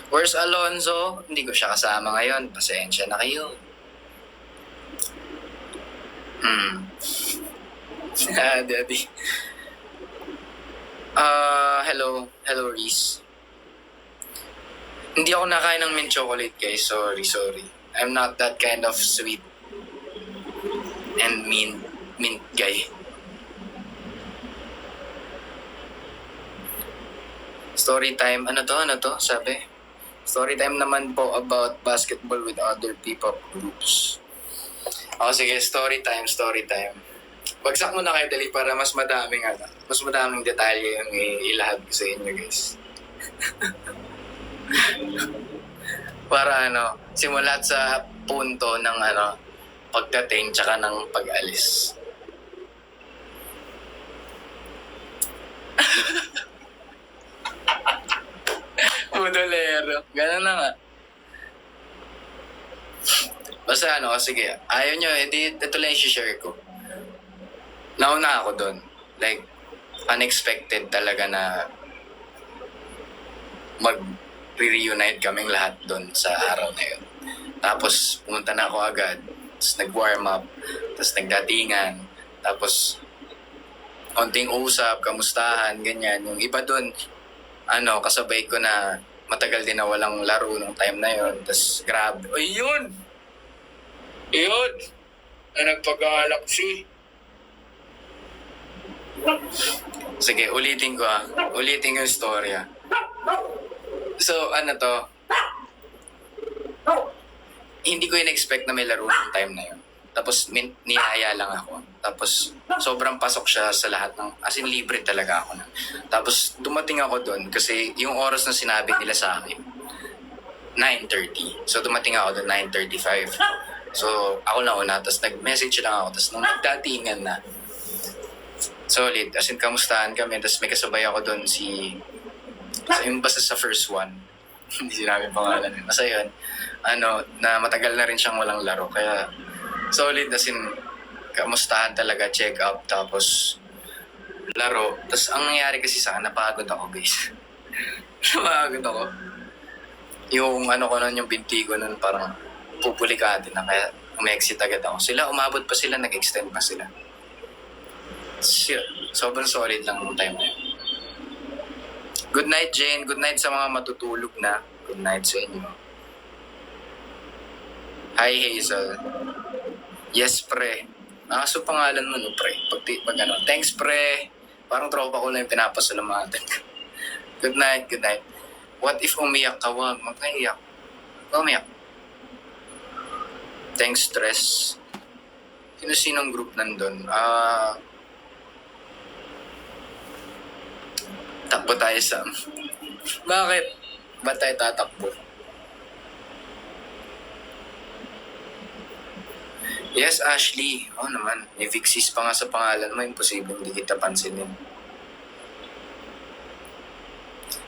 Where's Alonzo? Hindi ko siya kasama ngayon. Pasensya na kayo. Daddy. Hello. Hello, Reese. Hindi ako nakain ng mint chocolate, guys. Sorry. I'm not that kind of sweet and mint guy. Story time. Ano to? Sabi? Story time naman po about basketball with other P-pop groups. Sige. Story time. Bagsak mo na kayo, dali, para mas madaming detalye yung ilahad ko sa inyo, guys. Para simulat sa punto ng pagdating tsaka ng pag-alis. Budolero. Ganun na nga. Basta sige. Ayaw nyo, ito lang yung share ko. Nauna ako doon. Like, unexpected talaga na mag-reunite kaming lahat doon sa araw na yun. Tapos, pumunta na ako agad. Tapos, nag-warm up. Tapos, nagdatingan. Tapos, konting usap, kamustahan, ganyan. Yung iba doon, kasabay ko na matagal din na walang laro nung time na yun. Tapos, grabe. Yun! Na nagpag-galaxy. Sige, ulitin ko Ulitin yung storya. So, hindi ko in-expect na may laro ng time na yun. Tapos, niyaya lang ako. Tapos, sobrang pasok siya sa lahat as in, libre talaga ako na. Tapos, dumating ako doon kasi yung oras na sinabi nila sa akin, 9:30. So, dumating ako doon, 9:35. So, ako na una. Tapos, nag-message lang ako. Tapos, nung nagdatingan na, solid. As in, kamustahan kami. Tapos may kasabay ako doon yung basta sa first one. Hindi sinabi pangalan. Basta yun. Na matagal na rin siyang walang laro. Kaya, solid. As in, kamustahan talaga. Check up. Tapos, laro. Tapos, ang nangyari kasi sa akin, napagod ako, guys. Napagod ako. Yung ko nun, yung binti ko nun, parang pupulikati na. Kaya, umexit agad ako. Umabot pa sila, nag-extend pa sila. Sobrang solid lang ng time na yun. Good night, Jane. Good night sa mga matutulog na. Good night sa inyo. Hi, Hazel. Yes, pre. So pangalan mo, no, pre? Pag thanks, pre. Parang tropa ko lang yung pinapasalamatan. Good night. What if umiyak ka? Wag, magkaiyak. Umiyak. Thanks, stress. Sino-sinong group nandun? Takbo tayo sa... Bakit? Ba't tayo tatakbo? Yes, Ashley. Naman. May Vixis pa nga sa pangalan mo. Imposible hindi kita pansinin.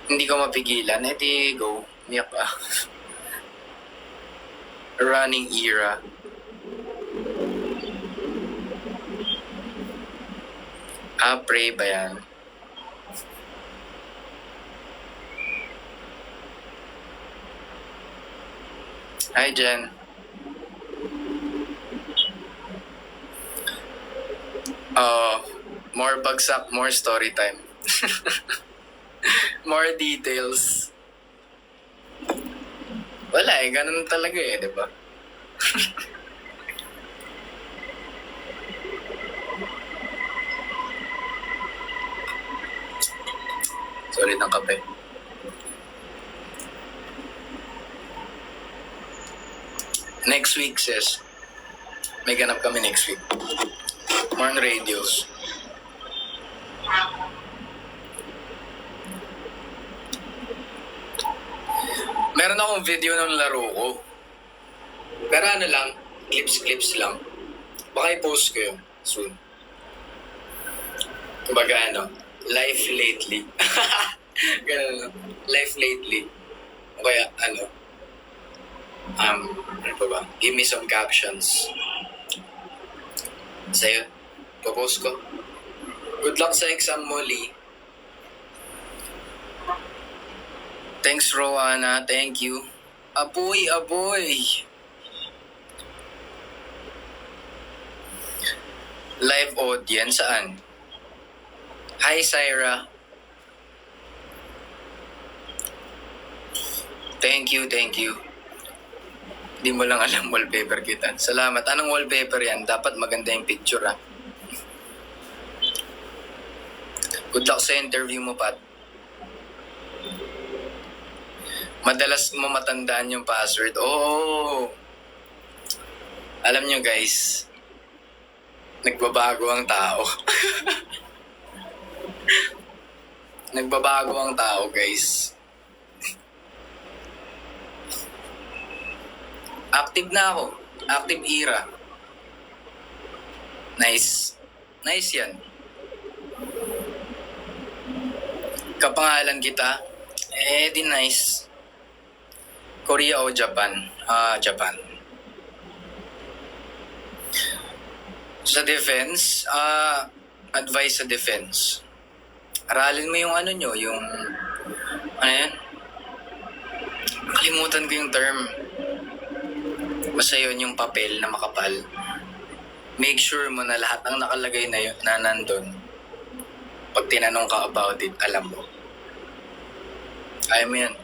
Hindi ko mapigilan. Go. Miyak ka. Running era. Pray ba yan? Hi, Jen. More bagsak, more story time. More details. Wala ganun talaga di ba? Sorry ng kape. Next week, sis. May ganap kami next week. More on radios. Meron akong video ng laro ko. Pero lang, clips lang. Baka i-post ko yun soon. Kumbaga life lately. Ganun. Life lately. O kaya ano pa ba? Give me some captions. Sa'yo, popost ko. Good luck sa exam mo, Lee. Thanks, Rowana. Thank you. Aboy, aboy. Live audience, saan? Hi, Syra. Thank you, thank you. Di mo lang alam wallpaper kita. Salamat. Anong wallpaper yan? Dapat maganda yung picture, ha? Good luck sa interview mo, Pat. Madalas mo matandaan yung password. Oo. Alam nyo, guys, nagbabago ang tao. Nagbabago ang tao, guys. Active na ako. Active era. Nice. Nice yan. Kapangalan kita? Di nice. Korea o Japan? Japan. Sa defense, advice sa defense. Aralin mo yung ano nyo, yung, ano yan? Kalimutan ko yung term. Basta yun yung papel na makapal. Make sure mo na lahat ng nakalagay na yun, na nandun. Pag tinanong ka about it, alam mo. Kaya mo yan.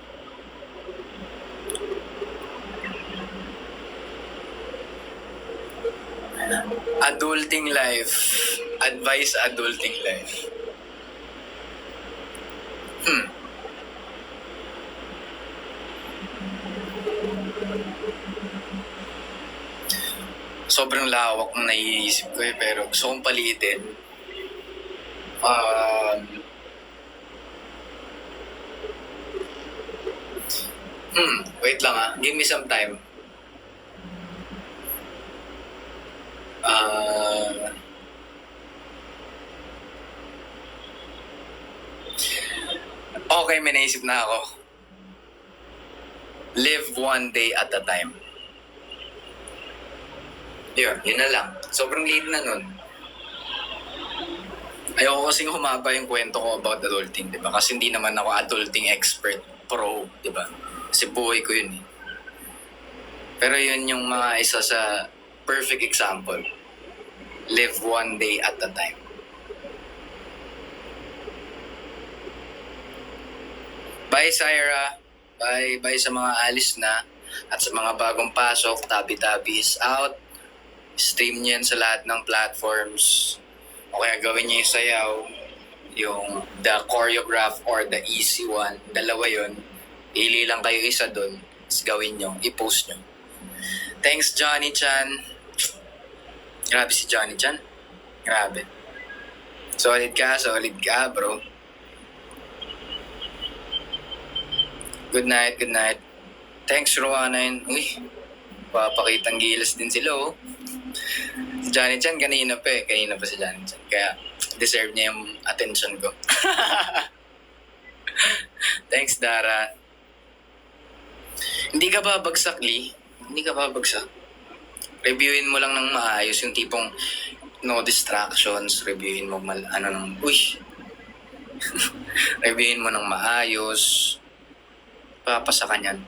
Adulting life. Advice adulting life. Sobrang lawak ng naiisip ko pero gusto kong palitin. Wait lang Give me some time. Okay, may naisip na ako. Live one day at a time. Yun na lang. Sobrang late na nun. Ayoko kasing humaba yung kwento ko about adulting, di ba? Kasi hindi naman ako adulting expert pro, di ba? Kasi buhay ko yun eh. Pero yun yung mga isa sa perfect example. Live one day at a time. Bye, Syra. Bye sa mga alis na. At sa mga bagong pasok, Tabi-Tabi is out. Stream niyan sa lahat ng platforms. O kaya gawin niyo yung sayaw. Yung the choreograph or the easy one. Dalawa yun. Ili lang kayo isa dun. Tapos gawin nyo. I-post nyo. Thanks, Johnny Chan. Grabe si Johnny Chan. Grabe. Solid ka, bro. Good night. Thanks, Rowana. Uy, papakitang gilas din sila, oh. Si Johnny Chan, kanina pa si Johnny Chan. Kaya, deserve niya yung attention ko. Thanks, Dara. Hindi ka babagsak, Lee. Hindi ka babagsak. Reviewin mo lang ng maayos yung tipong no distractions. Reviewin mo Reviewin mo ng maayos. Papasa ka niyan.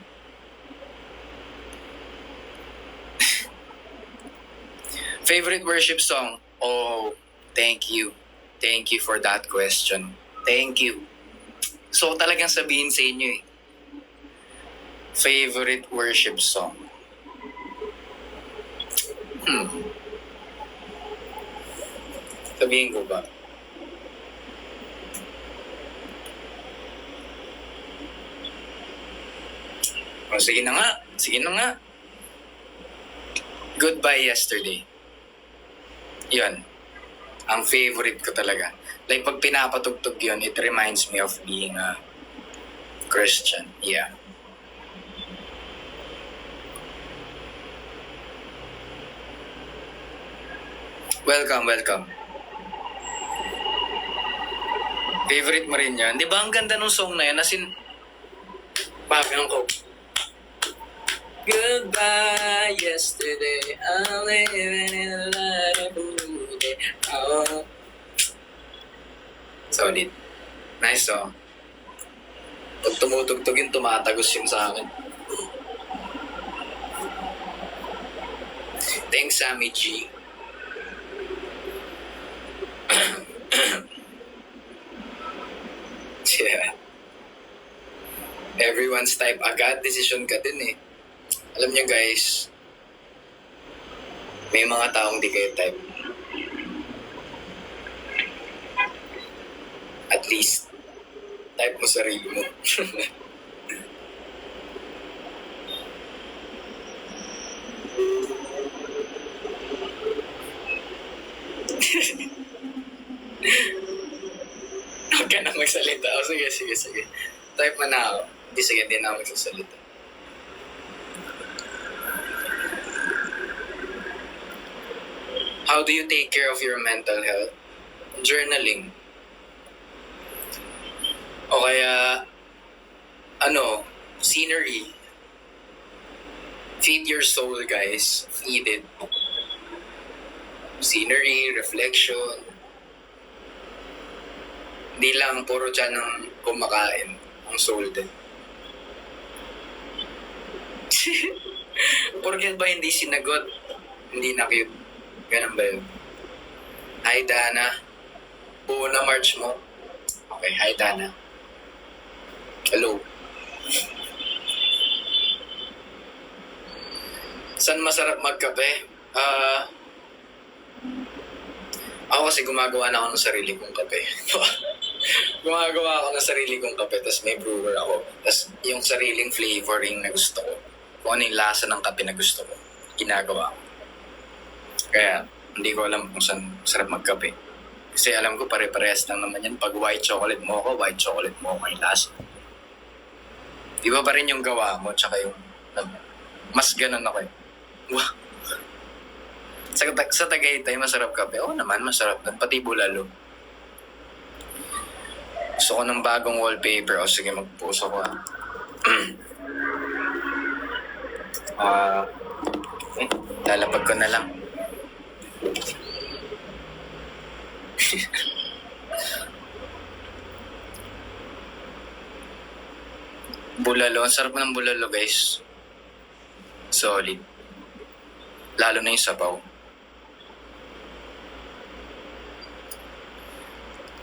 Favorite worship song? Oh, thank you. Thank you for that question. Thank you. So talagang sabihin sa inyo eh. Favorite worship song? Sabihin ko ba? Oh, sige na nga. Goodbye Yesterday. Yun. Ang favorite ko talaga. Like pag pinapatugtog yun, it reminds me of being a Christian. Yeah. Welcome. Favorite mo rin yan. Di ba ang ganda nung song na yun? As in, bagang ko. Goodbye yesterday, I'm living in a light of blue day. Oh. Solid. Nice song. Pag tumutugtog yun, tumatagos yun sa akin. Thanks, Sammy G. Yeah. Everyone's type agad. Decision ka din eh. Alam niyo guys, may mga taong di kayo type. At least, type mo sarili mo. Huwag ka na magsalita. O sige. Type mo na ako. Hindi, sige, di na ako magsasalita. How do you take care of your mental health? Journaling. O kaya, scenery. Feed your soul, guys. Feed it. Scenery, reflection. Hindi lang puro dyan ang kumakain. Ang soul din. Porket ba hindi sinagot? Hindi na cute. Ganun ba yun? Hi, Dana. Buo na March mo. Okay, hi, Dana. Hello. Saan masarap magkape? Ako kasi gumagawa na ako ng sarili kong kape. Gumagawa ako ng sarili kong kape, tapos may brewer ako. Tapos yung sariling flavoring na gusto ko, kung ano yung lasa ng kape na gusto ko, ginagawa ko. Kaya, hindi ko alam kung saan sarap magkape. Kasi alam ko pare-parehas lang naman yan. Pag white chocolate mo ako, white chocolate mo ako yung lasa. Iba pa rin yung gawa mo, tsaka yung mas ganun ako eh. Wow. Sa Tagaytay, masarap kape. Oo naman, masarap doon. Pati bulalo. Gusto ko ng bagong wallpaper. O sige, mag-post ako lalapag ko na lang. Bulalo. Ang sarap ng bulalo, guys. Solid. Lalo na yung sabaw.